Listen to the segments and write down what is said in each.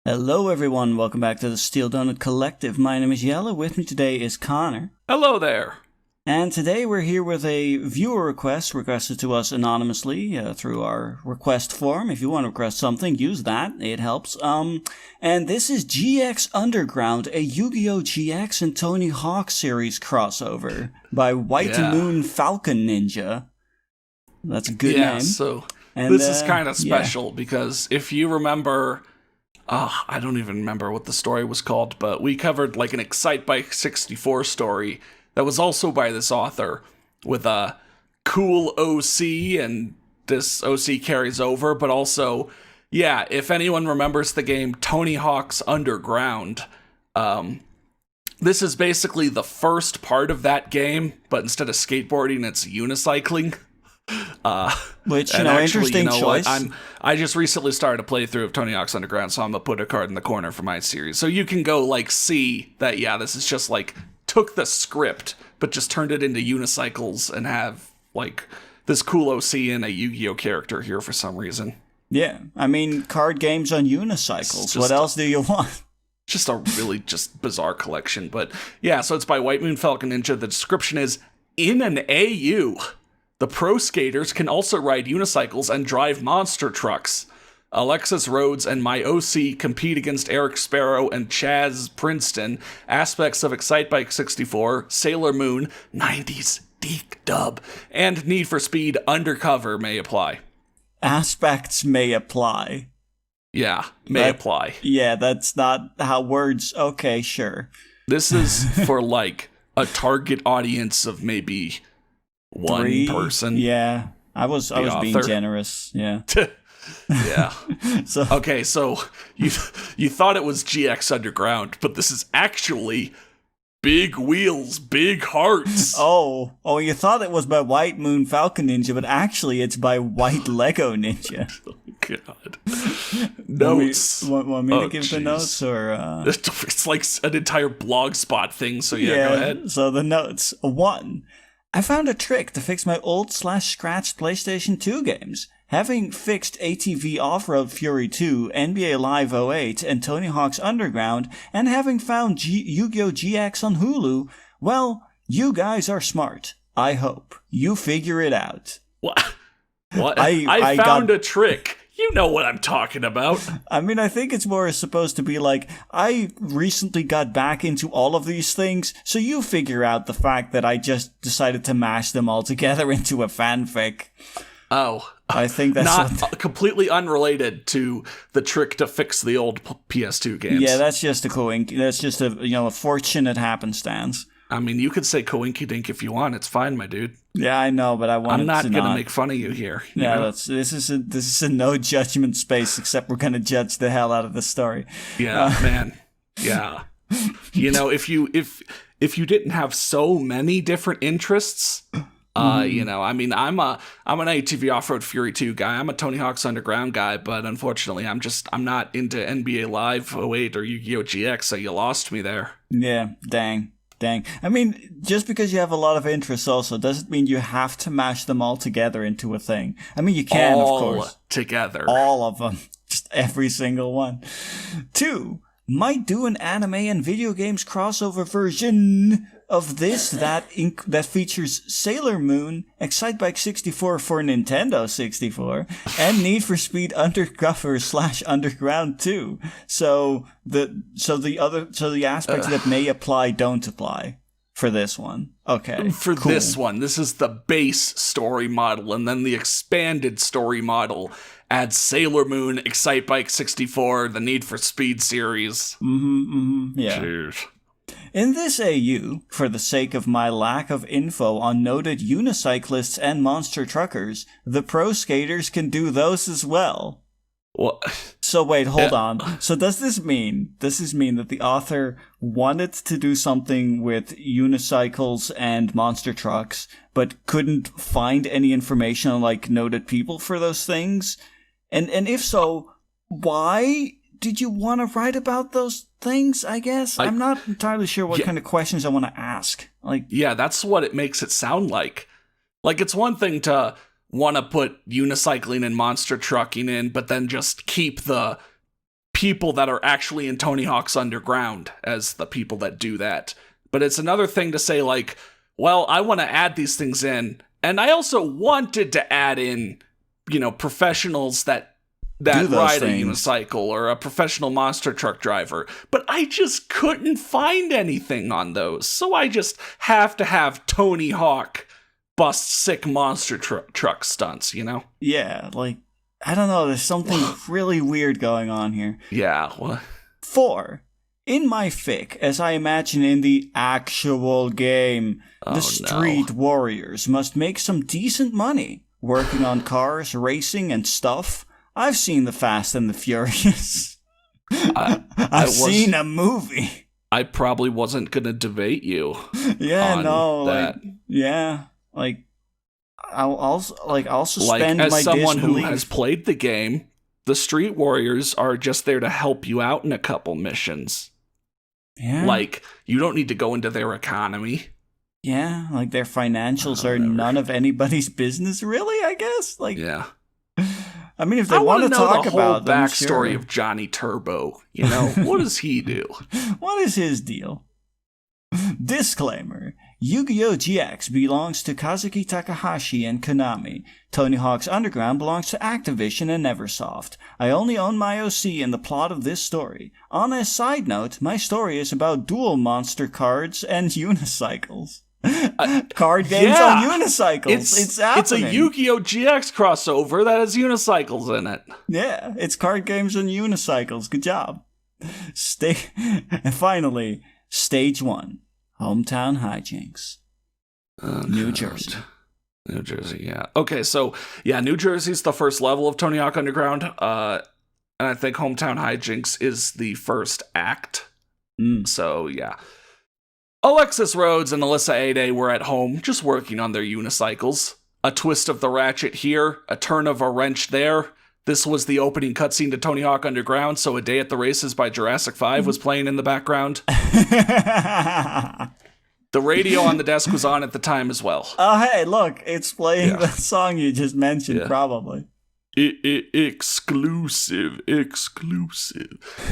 Hello everyone, welcome back to the Steel Donut Collective. My name is Yella, with me today is Connor. Hello there. And today we're here with a viewer request requested to us anonymously through our request form. If you want to request something, use that, it helps. And this is GX Underground, a Yu-Gi-Oh! GX and Tony Hawk series crossover by White Moon Falcon Ninja. That's a good name. Yeah, so this is kind of special because if you remember... I don't even remember what the story was called, but we covered like an Excitebike 64 story that was also by this author with a cool OC, and this OC carries over, but also, yeah, if anyone remembers the game Tony Hawk's Underground, this is basically the first part of that game, but instead of skateboarding, it's unicycling. Which, interesting choice. I just recently started a playthrough of Tony Hawk's Underground, so I'm gonna put a card in the corner for my series. So you can go, see that, this is just, took the script, but just turned it into unicycles and have, this cool OC and a Yu-Gi-Oh! Character here for some reason. Yeah, I mean, card games on unicycles. What else do you want? Just a really bizarre collection. But, yeah, so it's by White Moon Falcon Ninja. The description is, in an AU... the pro skaters can also ride unicycles and drive monster trucks. Alexis Rhodes and my OC compete against Eric Sparrow and Chaz Princeton. Aspects of Excitebike 64, Sailor Moon, 90s Deke Dub, and Need for Speed Undercover may apply. Aspects may apply. Yeah, may apply. Yeah, that's not how words... Okay, sure. This is for, a target audience of maybe... one person. Yeah, I was being generous. Yeah. Yeah. Okay, so you thought it was GX Underground, but this is actually Big Wheels, Big Hearts. Oh, you thought it was by White Moon Falcon Ninja, but actually it's by White Lego Ninja. Oh God. Notes. Want me to give the notes, or it's like an entire blogspot thing. So go ahead. So the notes. 1. I found a trick to fix my old/scratched PlayStation 2 games. Having fixed ATV Off-Road Fury 2, NBA Live 08, and Tony Hawk's Underground, and having found Yu-Gi-Oh! GX on Hulu, well, you guys are smart. I hope. You figure it out. What? I found a trick. You know what I'm talking about. I mean, I think it's more supposed to be I recently got back into all of these things, so you figure out the fact that I just decided to mash them all together into a fanfic. Oh. I think that's completely unrelated to the trick to fix the old PS2 games. Yeah, that's just a that's just a fortunate happenstance. I mean, you could say coinkydink if you want. It's fine, my dude. Yeah, I know, but I'm not gonna make fun of you here. This is a no judgment space, except we're gonna judge the hell out of the story. Yeah, man. Yeah. If you didn't have so many different interests, I mean, I'm an ATV Off-Road Fury 2 guy. I'm a Tony Hawk's Underground guy, but unfortunately, I'm not into NBA Live 08 or Yu-Gi-Oh! GX, so you lost me there. Yeah, dang. I mean, just because you have a lot of interests also doesn't mean you have to mash them all together into a thing. I mean, you can, of course. Together. All of them. Just every single one. 2. Might do an anime and video games crossover version of this that features Sailor Moon, Excitebike 64 for Nintendo 64, and Need for Speed Undercover/Underground 2. So the aspects that may apply don't apply for this one. Okay. For cool. This one, this is the base story model, and then the expanded story model adds Sailor Moon, Excitebike 64, the Need for Speed series. Yeah. Jeez. In this AU, for the sake of my lack of info on noted unicyclists and monster truckers, the pro skaters can do those as well. What? So wait, hold on. So does this mean that the author wanted to do something with unicycles and monster trucks, but couldn't find any information on noted people for those things? And if so, why did you want to write about those things, I guess? I'm not entirely sure what kind of questions I want to ask. Yeah, that's what it makes it sound like. It's one thing to want to put unicycling and monster trucking in, but then just keep the people that are actually in Tony Hawk's Underground as the people that do that. But it's another thing to say, like, well, I want to add these things in. And I also wanted to add in, professionals that ride a unicycle or a professional monster truck driver. But I just couldn't find anything on those. So I just have to have Tony Hawk bust sick monster truck stunts, Yeah, like, I don't know, there's something really weird going on here. Yeah, what? 4. In my fic, as I imagine in the actual game, the street warriors must make some decent money working on cars, racing, and stuff. I've seen The Fast and the Furious. I've seen a movie. I probably wasn't going to debate you. Yeah, no, that. I'll suspend as my someone disbelief. who has played the game, the street warriors are just there to help you out in a couple missions. Yeah. Like, you don't need to go into their economy. Yeah, like their financials are none of anybody's business, really, I guess. Like, yeah. I mean, if they want to talk the about whole backstory of Johnny Turbo, what does he do? What is his deal? Disclaimer. Yu-Gi-Oh! GX belongs to Kazuki Takahashi and Konami. Tony Hawk's Underground belongs to Activision and Neversoft. I only own my OC in the plot of this story. On a side note, my story is about dual monster cards and unicycles. Card games on unicycles. It's happening. It's a Yu-Gi-Oh! GX crossover that has unicycles in it. Yeah, it's card games on unicycles. Good job. And finally, Stage 1. Hometown Hijinks. New Jersey. New Jersey, yeah. Okay, so, yeah, New Jersey's the first level of Tony Hawk Underground. And I think Hometown Hijinks is the first act. So, yeah. Alexis Rhodes and Alyssa Ade were at home, just working on their unicycles. A twist of the ratchet here, a turn of a wrench there. This was the opening cutscene to Tony Hawk Underground, so A Day at the Races by Jurassic 5 was playing in the background. The radio on the desk was on at the time as well. Oh, hey, look, it's playing the song you just mentioned, probably. Exclusive.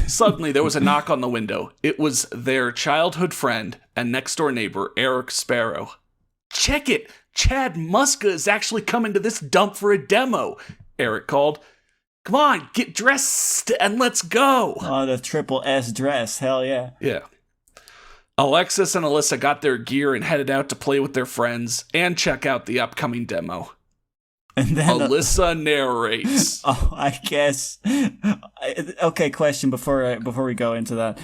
Suddenly, there was a knock on the window. It was their childhood friend and next-door neighbor, Eric Sparrow. Check it! Chad Muska is actually coming to this dump for a demo, Eric called. Come on, get dressed and let's go. Oh, the triple S dress. Hell yeah. Yeah. Alexis and Alyssa got their gear and headed out to play with their friends and check out the upcoming demo. And then Alyssa narrates. Oh, I guess. Okay, question before we go into that.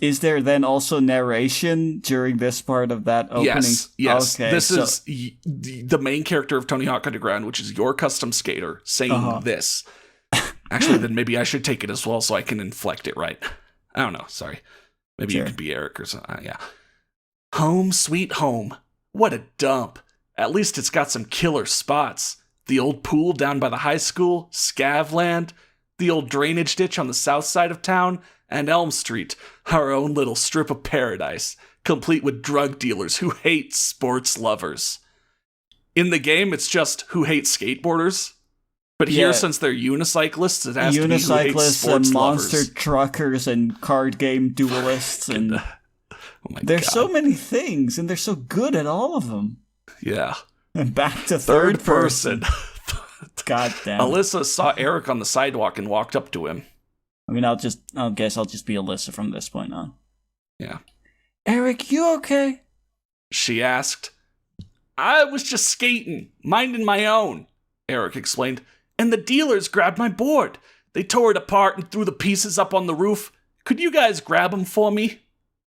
Is there then also narration during this part of that opening? Yes. Okay, this is the main character of Tony Hawk Underground, which is your custom skater, saying this. Actually, then maybe I should take it as well so I can inflect it right. I don't know. Sorry. Maybe you could be Eric or something. Yeah. Home sweet home. What a dump. At least it's got some killer spots. The old pool down by the high school, Scavland, the old drainage ditch on the south side of town, and Elm Street, our own little strip of paradise, complete with drug dealers who hate sports lovers. In the game, it's just who hate skateboarders. But here, since they're unicyclists, it has to be who hates sports and monster lovers. Truckers and card game duelists. And there's so many things, and they're so good at all of them. Yeah. And back to third person. God damn. Alyssa saw Eric on the sidewalk and walked up to him. I mean, I guess I'll just be Alyssa from this point on. Yeah. Eric, you okay? She asked. I was just skating, minding my own, Eric explained. And the dealers grabbed my board. They tore it apart and threw the pieces up on the roof. Could you guys grab them for me?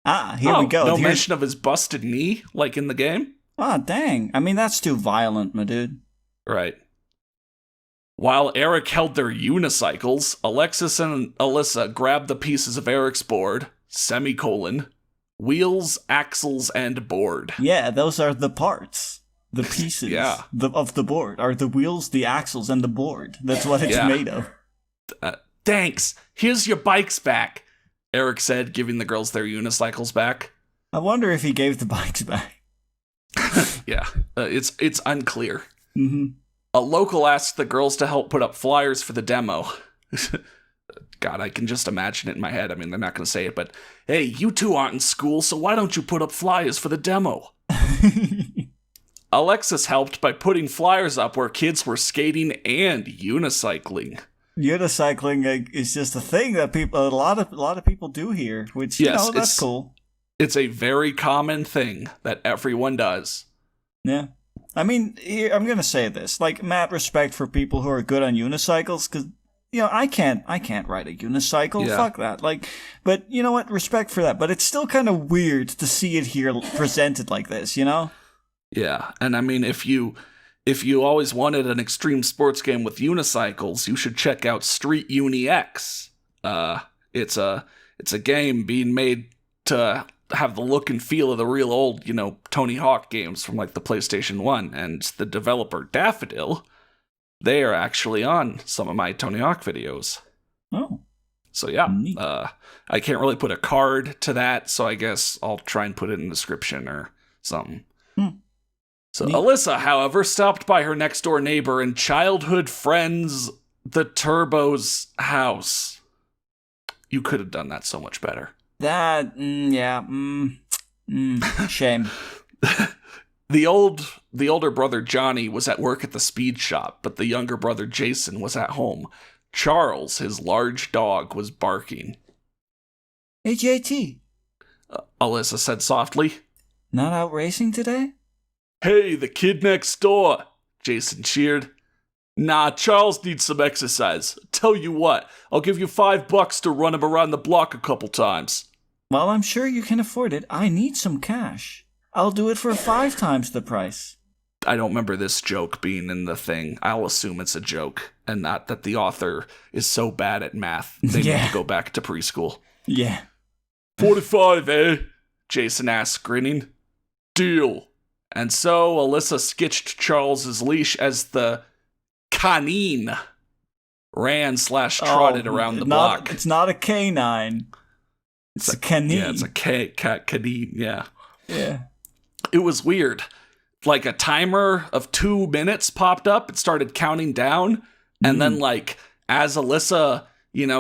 Here we go. No mention of his busted knee, like in the game? Dang. I mean, that's too violent, my dude. Right. While Eric held their unicycles, Alexis and Alyssa grabbed the pieces of Eric's board, wheels, axles, and board. Yeah, those are the parts. The pieces of the board are the wheels, the axles, and the board. That's what it's made of. Thanks. Here's your bikes back, Eric said, giving the girls their unicycles back. I wonder if he gave the bikes back. Yeah, it's unclear. Mm-hmm. A local asked the girls to help put up flyers for the demo. God, I can just imagine it in my head. I mean, they're not going to say it, but hey, you two aren't in school, so why don't you put up flyers for the demo? Alexis helped by putting flyers up where kids were skating and unicycling. Unicycling is just a thing that a lot of people do here, which that's cool. It's a very common thing that everyone does. Yeah. I mean, I'm going to say this. Like, mad respect for people who are good on unicycles, because, I can't ride a unicycle. Yeah. Fuck that. Like, but you know what? Respect for that. But it's still kind of weird to see it here presented like this, Yeah. And I mean, if you always wanted an extreme sports game with unicycles, you should check out Street Uni X. It's a game being made to have the look and feel of the real old, Tony Hawk games from like the PlayStation 1, and the developer Daffodil, they are actually on some of my Tony Hawk videos. Oh. So yeah, I can't really put a card to that, so I guess I'll try and put it in the description or something. So neat. Alyssa, however, stopped by her next door neighbor and childhood friends, the Turbo's house. You could have done that so much better. Shame. The older brother Johnny was at work at the speed shop, but the younger brother Jason was at home. Charles, his large dog, was barking. Hey, JT. Alyssa said softly. Not out racing today? Hey, the kid next door, Jason cheered. Nah, Charles needs some exercise. Tell you what, I'll give you $5 to run him around the block a couple times. Well, I'm sure you can afford it. I need some cash. I'll do it for 5 times the price. I don't remember this joke being in the thing. I'll assume it's a joke, and not that the author is so bad at math they need to go back to preschool. Yeah. 45, eh? Jason asked, grinning. Deal. And so Alyssa sketched Charles's leash as the canine ran/trotted around the block. It's not a canine. It's a canine. Yeah, it's a canine, yeah. Yeah. It was weird. Like a timer of 2 minutes popped up. It started counting down. And then as Alyssa,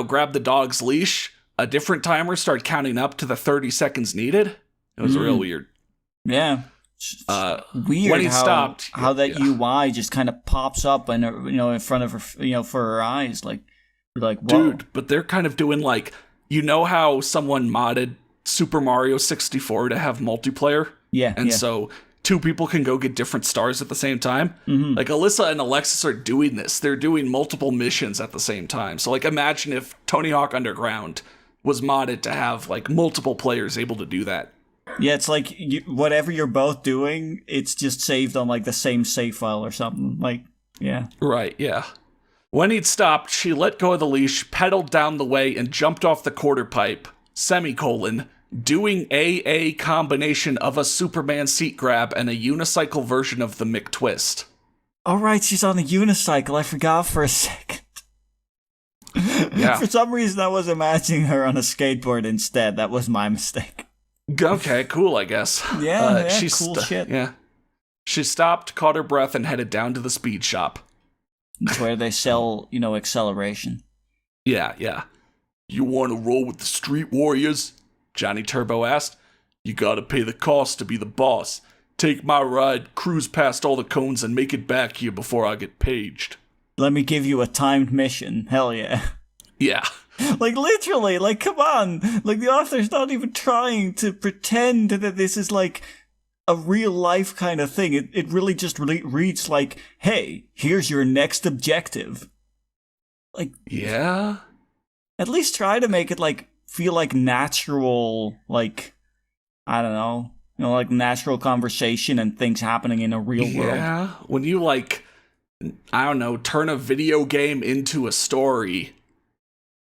grabbed the dog's leash, a different timer started counting up to the 30 seconds needed. It was real weird. Yeah. Weird when he stopped. How that UI just kind of pops up and in front of her, for her eyes. Like, you're like, whoa. Dude, but they're kind of doing how someone modded Super Mario 64 to have multiplayer? Yeah. And so 2 people can go get different stars at the same time. Mm-hmm. Like, Alyssa and Alexis are doing this. They're doing multiple missions at the same time. So, imagine if Tony Hawk Underground was modded to have, multiple players able to do that. Yeah, it's like whatever you're both doing, it's just saved on, the same save file or something. Yeah. Right, yeah. When he'd stopped, she let go of the leash, pedaled down the way, and jumped off the quarter pipe, doing a combination of a Superman seat grab and a unicycle version of the McTwist. All right, she's on a unicycle. I forgot for a second. Yeah. For some reason, I was imagining her on a skateboard instead. That was my mistake. Okay, cool, I guess. Yeah, cool shit. Yeah. She stopped, caught her breath, and headed down to the speed shop. It's where they sell, acceleration. Yeah. You want to roll with the Street Warriors? Johnny Turbo asked. You gotta pay the cost to be the boss. Take my ride, cruise past all the cones, and make it back here before I get paged. Let me give you a timed mission. Hell yeah. Yeah. Literally, come on. The author's not even trying to pretend that this is, a real life kind of thing. It really just reads hey, here's your next objective. Yeah? At least try to make it, feel natural, I don't know, natural conversation and things happening in a real world. Yeah, when you, I don't know, turn a video game into a story.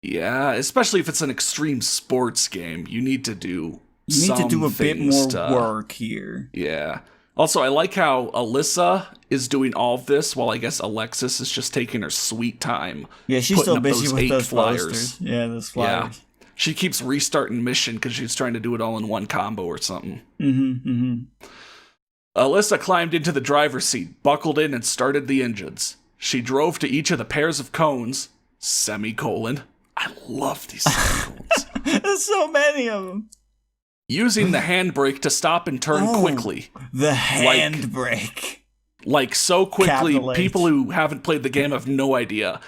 Yeah, especially if it's an extreme sports game, you need to do a bit more work here. Yeah. Also, I like how Alyssa is doing all of this while I guess Alexis is just taking her sweet time. Yeah, she's still busy with those flyers. Yeah, those flyers. Yeah. She keeps restarting mission because she's trying to do it all in one combo or something. Mm-hmm. Alyssa climbed into the driver's seat, buckled in, and started the engines. She drove to each of the pairs of cones, I love these cycles. There's so many of them. Using the handbrake to stop and turn quickly. The handbrake. Like so quickly, Capital H. people who haven't played the game have no idea.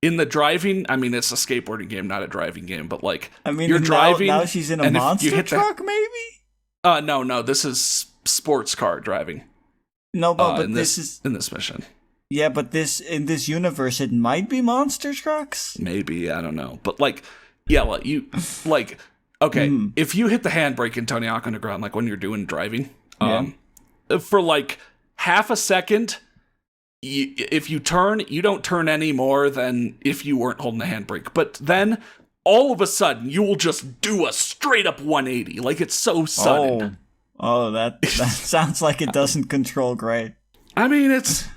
In the driving, I mean, it's a skateboarding game, not a driving game, but like, you're driving. Now she's in a monster truck, maybe? No, this is sports car driving. No, but this is in this mission. Yeah, but in this universe, it might be monster trucks. Maybe, I don't know, but like, yeah, like, okay, if you hit the handbrake in Tony Hawk Underground, like when you're doing driving, for like half a second, if you turn, you don't turn any more than if you weren't holding the handbrake. But then, all of a sudden, you will just do a straight up 180. Like, it's so sudden. Oh, that sounds like it doesn't control great. I mean, it's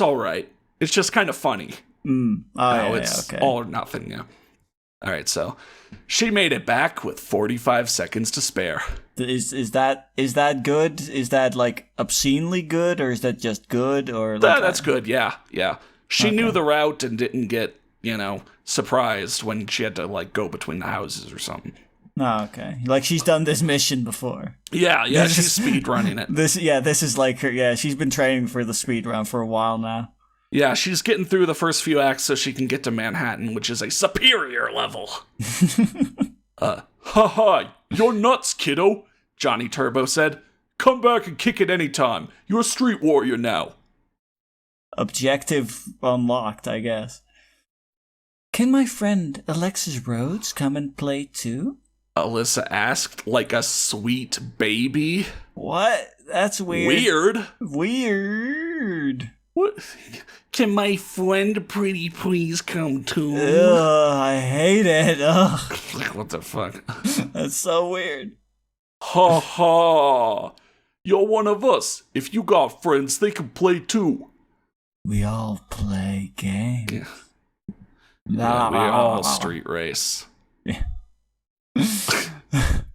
all right. It's just kind of funny. It's all or nothing, yeah. All right, so she made it back with 45 seconds to spare. Is that good? Is that like obscenely good, or is that just good? Or like that's good. Yeah. She knew the route and didn't get surprised when she had to like go between the houses or something. Oh, okay. Like she's done this mission before. Yeah. She's speed running it. This is like her. Yeah, she's been training for the speed run for a while now. Yeah, she's getting through the first few acts so she can get to Manhattan, which is a superior level. Haha, you're nuts, kiddo, Johnny Turbo said. Come back and kick it anytime. You're a street warrior now. Objective unlocked, I guess. Can my friend Alexis Rhodes come and play too? Alyssa asked, like a sweet baby. What? That's weird. Weird. What? Can my friend Pretty please come too? Ugh, I hate it. Ugh. What the fuck? That's so weird. Ha ha. You're one of us. If you got friends, they can play too. We all play games. Yeah, we all street race. Yeah.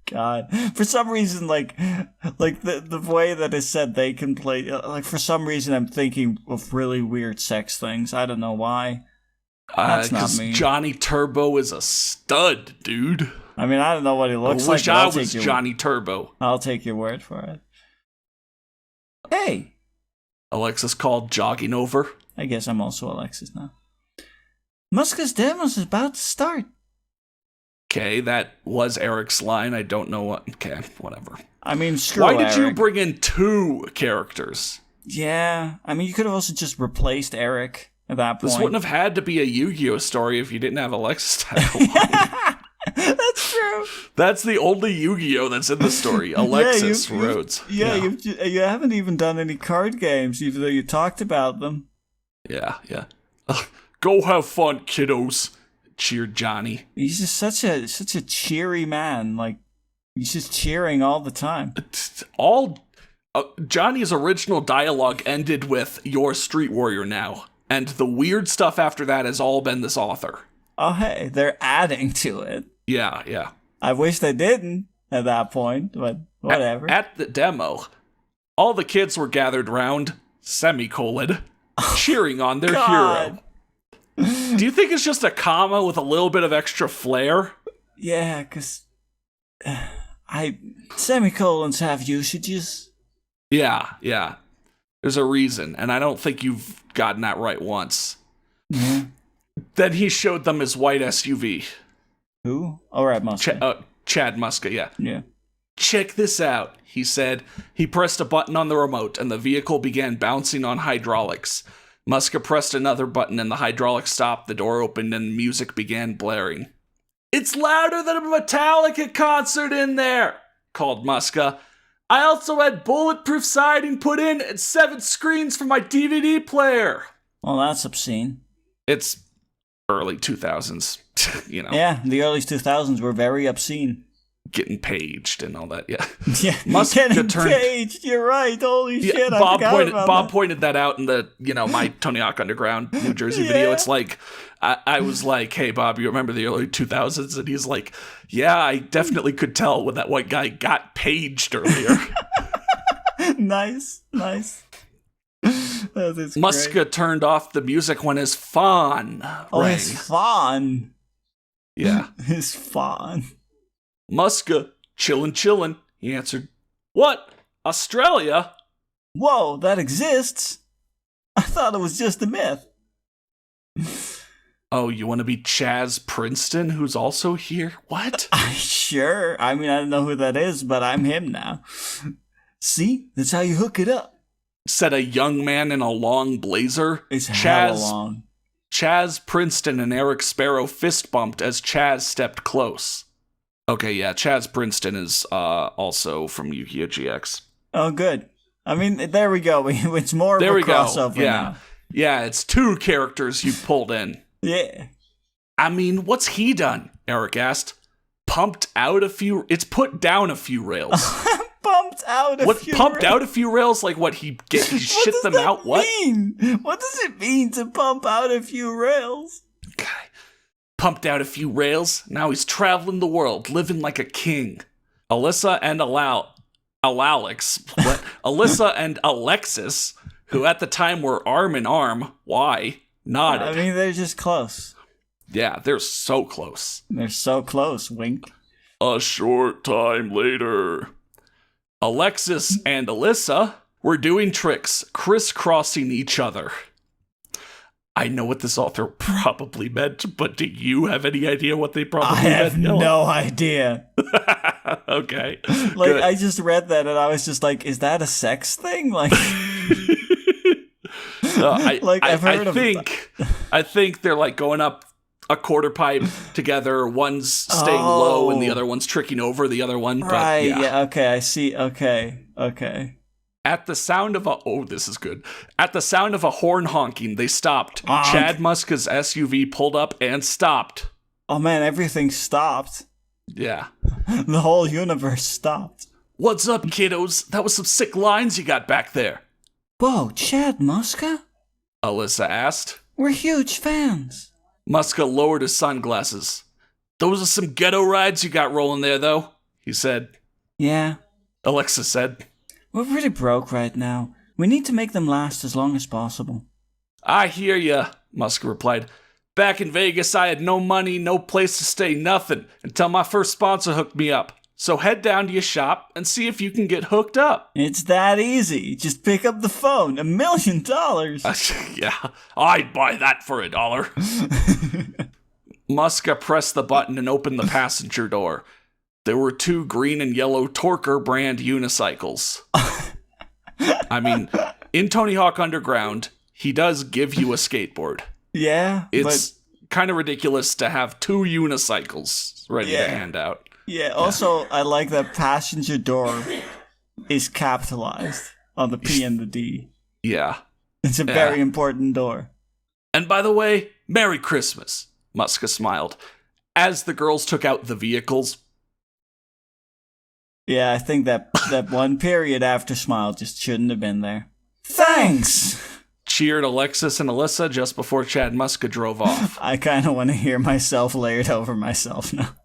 God, for some reason, like the way that is said, they can play. Like for some reason, I'm thinking of really weird sex things. I don't know why. That's not me. Johnny Turbo is a stud, dude. I mean, I don't know what he looks like. I wish I was Johnny Turbo. I'll take your word for it. Hey, Alexis called jogging over. I guess I'm also Alexis now. Muska's demos is about to start. Okay, that was Eric's line. I don't know what. Okay, whatever. I mean, screw Why did Eric. you bring in two characters? Yeah, I mean, you could have also just replaced Eric at that point. This wouldn't have had to be a Yu-Gi-Oh story if you didn't have Alexis title. That's true. That's the only Yu-Gi-Oh that's in the story. Alexis Rhodes. You haven't even done any card games, even though you talked about them. Yeah. Go have fun, kiddos. Cheered Johnny. He's just such a cheery man. Like he's just cheering all the time. Johnny's original dialogue ended with "You're a street warrior now," and the weird stuff after that has all been this author. Oh hey, they're adding to it. Yeah. I wish they didn't at that point, but whatever. At the demo, all the kids were gathered round, cheering on their hero. Do you think it's just a comma with a little bit of extra flair? Yeah, because semicolons have usages. Yeah. There's a reason, and I don't think you've gotten that right once. Mm-hmm. Then he showed them his white SUV. Who? All right, Muska. Chad Muska, yeah. Yeah. Check this out, he said. He pressed a button on the remote, and the vehicle began bouncing on hydraulics. Muska pressed another button and the hydraulics stopped, the door opened, and music began blaring. It's louder than a Metallica concert in there, called Muska. I also had bulletproof siding put in and 7 screens for my DVD player. Well, that's obscene. It's early 2000s, Yeah, the early 2000s were very obscene. Getting paged and all that, yeah. Yeah, getting paged, you're right, holy shit, Bob pointed that out in the, my Tony Hawk Underground New Jersey video. It's like, I was like, hey, Bob, you remember the early 2000s? And he's like, yeah, I definitely could tell when that white guy got paged earlier. Nice. Muska turned off the music when his phone rang. His phone? Yeah. His fawn. Muska, chillin', he answered. What? Australia? Whoa, that exists? I thought it was just a myth. Oh, you want to be Chaz Princeton, who's also here? What? Sure. I mean, I don't know who that is, but I'm him now. See? That's how you hook it up. Said a young man in a long blazer. It's hella long. Chaz Princeton and Eric Sparrow fist bumped as Chaz stepped close. Okay, yeah, Chaz Princeton is also from Yugioh GX. Oh, good. I mean, there we go. It's more of a crossover now. Yeah, it's two characters you pulled in. Yeah. I mean, what's he done? Eric asked. It's put down a few rails. Pumped out a few Pumped rails? out a few rails? Like what, he shit them out? What? What does it mean to pump out a few rails? Okay. Pumped out a few rails. Now he's traveling the world, living like a king. Alyssa and Alyssa and Alexis, who at the time were arm in arm, nodded. I mean, they're just close. Yeah, they're so close. They're so close, wink. A short time later, Alexis and Alyssa were doing tricks, crisscrossing each other. I know what this author probably meant, but do you have any idea what they probably meant? I have no idea. Okay. Like, good. I just read that and I was just like, is that a sex thing? Like, I think they're like going up a quarter pipe together. One's staying low and the other one's tricking over the other one. Right, but yeah, okay, I see. Okay. At the sound of this is good. At the sound of a horn honking, they stopped. Chad Muska's SUV pulled up and stopped. Oh man, everything stopped. Yeah. The whole universe stopped. What's up, kiddos? That was some sick lines you got back there. Whoa, Chad Muska? Alyssa asked. We're huge fans. Muska lowered his sunglasses. Those are some ghetto rides you got rolling there, though, he said. Yeah. Alexa said. We're pretty broke right now. We need to make them last as long as possible. I hear ya, Muska replied. Back in Vegas, I had no money, no place to stay, nothing, until my first sponsor hooked me up. So head down to your shop and see if you can get hooked up. It's that easy. Just pick up the phone. $1 million. Yeah, I'd buy that for $1. Muska pressed the button and opened the passenger door. There were 2 green and yellow Torker brand unicycles. I mean, in Tony Hawk Underground, he does give you a skateboard. Yeah, it's kind of ridiculous to have 2 unicycles ready to hand out. Yeah, also, I like that passenger door is capitalized on the P and the D. Yeah. It's a very important door. And by the way, Merry Christmas, Muska smiled, as the girls took out the vehicles. Yeah, I think that one period after smile just shouldn't have been there. Thanks! Cheered Alexis and Alyssa just before Chad Muska drove off. I kind of want to hear myself layered over myself now.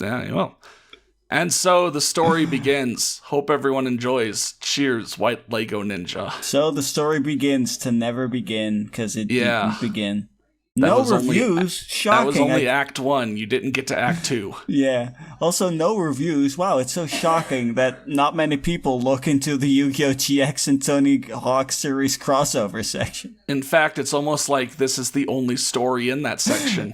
Yeah, well. And so the story begins. Hope everyone enjoys. Cheers, White Lego Ninja. So the story begins to never begin, because it didn't begin. No reviews. Shocking. That was only Act 1. You didn't get to Act 2. Yeah. Also, no reviews. Wow, it's so shocking that not many people look into the Yu-Gi-Oh! GX and Tony Hawk series crossover section. In fact, it's almost like this is the only story in that section.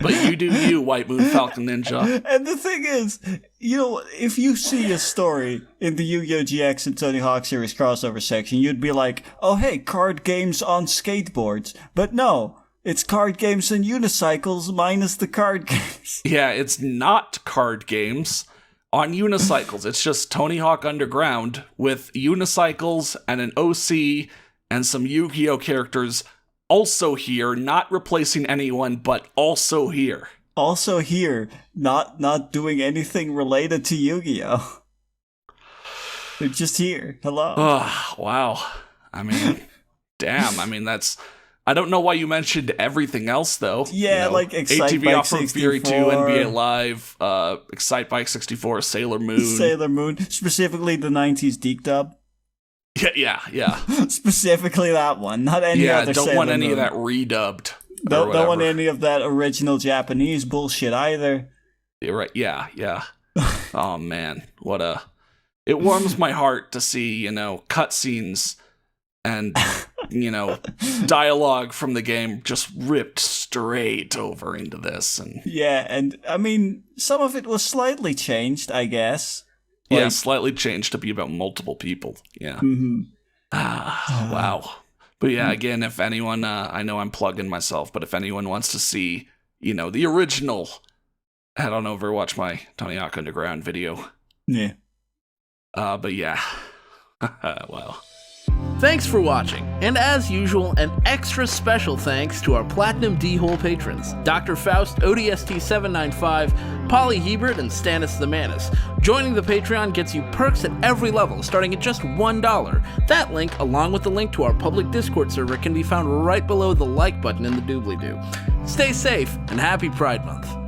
But you do you, White Moon Falcon Ninja. And the thing is, you know, if you see a story in the Yu-Gi-Oh! GX and Tony Hawk series crossover section, you'd be like, oh hey, card games on skateboards. But no, it's card games and unicycles minus the card games. Yeah, it's not card games on unicycles. It's just Tony Hawk Underground with unicycles and an OC and some Yu-Gi-Oh! Characters also here, not replacing anyone, but also here. Also here, not doing anything related to Yu-Gi-Oh! They're just here. Hello. Wow. I mean, damn. I mean, that's... I don't know why you mentioned everything else, though. Yeah, like Excite ATV Bike Off-Road 64. Fury 2, NBA Live, Excite Bike 64, Sailor Moon. Sailor Moon. Specifically the 90s Deke Dub. Yeah. Specifically that one, not any other Sailor Sailor want any Moon. of that redubbed. Don't want any of that original Japanese bullshit either. You're right. Yeah. Oh man, it warms my heart to see, cutscenes and, dialogue from the game just ripped straight over into this. And yeah, and I mean, some of it was slightly changed, I guess. Yeah, slightly changed to be about multiple people. Yeah. Mm-hmm. Wow. But yeah, again, if anyone, I know I'm plugging myself, but if anyone wants to see, the original, head on over, watch my Tony Hawk Underground video. Yeah. But yeah. Wow. Thanks for watching, and as usual, an extra special thanks to our Platinum D-Hole patrons, Dr. Faust, ODST795, Polly Hebert, and Stannis the Manus. Joining the Patreon gets you perks at every level, starting at just $1. That link, along with the link to our public Discord server, can be found right below the like button in the doobly-doo. Stay safe, and happy Pride Month.